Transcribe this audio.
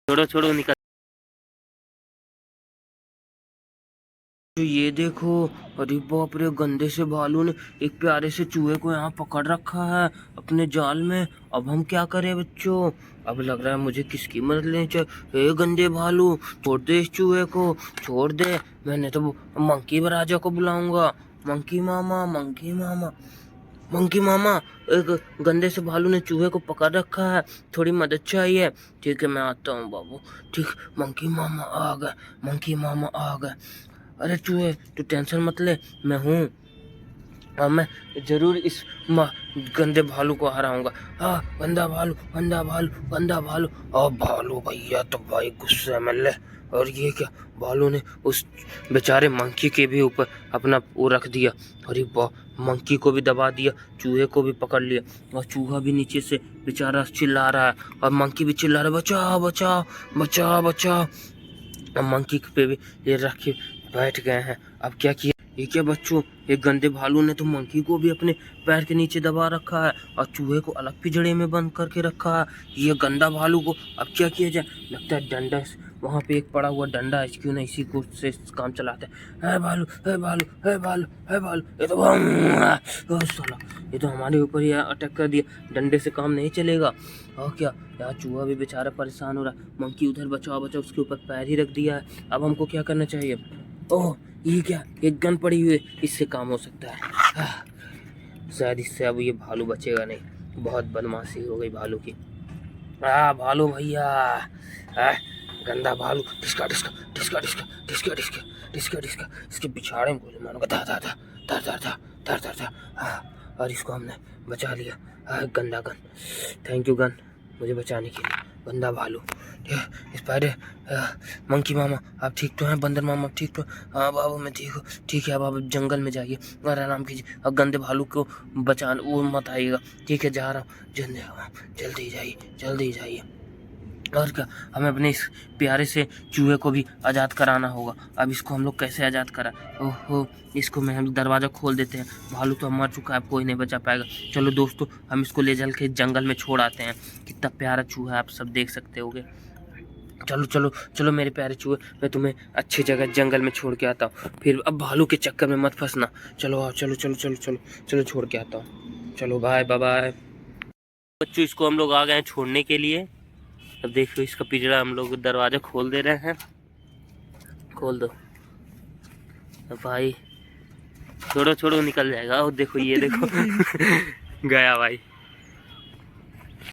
छोड़ो छोड़ो निकल। तो ये देखो, अरे बाप रे, गंदे से भालू ने एक प्यारे से चूहे को यहाँ पकड़ रखा है अपने जाल में। अब हम क्या करें बच्चों? अब लग रहा है मुझे किसकी मदद लेनी चाहिए। ए गंदे भालू, छोड़ दे इस चूहे को, छोड़ दे। मैंने तो मंकी राजा को बुलाऊंगा। मंकी मामा, मंकी मामा, मंकी मामा, एक गंदे से भालू ने चूहे को पकड़ रखा है, थोड़ी मदद चाहिए। ठीक है, मैं आता हूँ बाबू। ठीक, मंकी मामा आ गए, मंकी मामा आ गए। अरे चूहे, तू टेंशन मत ले, मैं हूँ और मैं जरूर इस गंदे भालू को हराऊंगा। हाँ, गंदा भालू, गंदा भालू, गंदा भालू। और भालू भैया तो भाई गुस्से में ले। और ये क्या, भालू ने उस बेचारे मंकी के भी ऊपर अपना वो रख दिया। अरे वाह, मंकी को भी दबा दिया, चूहे को भी पकड़ लिया। और चूहा भी नीचे से बेचारा चिल्ला रहा है और मंकी भी चिल्ला रहा है, बचाओ बचाओ बचाओ बचाओ। अब मंकी पे भी ये रख के बैठ गए हैं। अब क्या किया? ये क्या बच्चों, एक गंदे भालू ने तो मंकी को भी अपने पैर के नीचे दबा रखा है और चूहे को अलग पिंजड़े में बंद करके रखा है, ये गंदा भालू को। अब क्या किया जाए? लगता है डंडा, वहाँ पे एक पड़ा हुआ डंडा है, क्यों ना इसी को से काम चलाते हैं। है भालू, है भालू, है भालू, है भालू, ये तो साला, ये तो हमारे ऊपर ही अटैक कर दिया। डंडे से काम नहीं चलेगा। और क्या, यहाँ चूहा भी बेचारा परेशान हो रहा है। मंकी उधर बचाओ बचाओ, उसके ऊपर पैर ही रख दिया है। अब हमको क्या करना चाहिए? ओह, ये क्या, एक गन पड़ी हुई है, इससे काम हो सकता है। शायद इससे अब ये भालू बचेगा नहीं। बहुत बदमाशी हो गई भालू की। भालू भैया, गंदा भालू, टिस्का टिस्का टिस्का टिस्का टिस्का टिस्का टिस्का टिस्का, इसके पिछाड़े में गोली मारूंगा। था था था था था था था था था। और इसको हमने बचा लिया। गंदा गन, थैंक यू गन, मुझे बचाने के लिए। गंदा भालू, स्पाइडर, मंकी मामा आप ठीक तो हैं? बंदर मामा आप ठीक तो? हाँ बाबू मैं ठीक हूँ। ठीक है, अब आप जंगल में जाइए और आराम कीजिए और गंदे भालू को बचाना वो मत आइएगा। ठीक है, जा रहा हूँ। जल्दी जाइए, जल्दी जाइए। और क्या, हमें अपने इस प्यारे से चूहे को भी आज़ाद कराना होगा। अब इसको हम लोग कैसे आज़ाद करा? ओहो, इसको मैं हम दरवाज़ा खोल देते हैं। भालू तो मर चुका है, अब कोई नहीं बचा पाएगा। चलो दोस्तों, हम इसको ले चल के जंगल में छोड़ आते हैं। कितना प्यारा चूहा है, आप सब देख सकते होगे। चलो चलो चलो मेरे प्यारे चूहे, मैं तुम्हें अच्छी जगह जंगल में छोड़ के आता हूँ। फिर अब भालू के चक्कर में मत फंसना। चलो आओ, चलो चलो चलो चलो चलो, छोड़ के आता हूँ। चलो बाय बाय बाय। बच्चों, इसको हम लोग आ गए हैं छोड़ने के लिए। अब देखो, इसका पिंजरा हम लोग दरवाजा खोल दे रहे हैं। खोल दो भाई, छोड़ो छोड़ो, निकल जाएगा। और देखो, ये देखो गया भाई।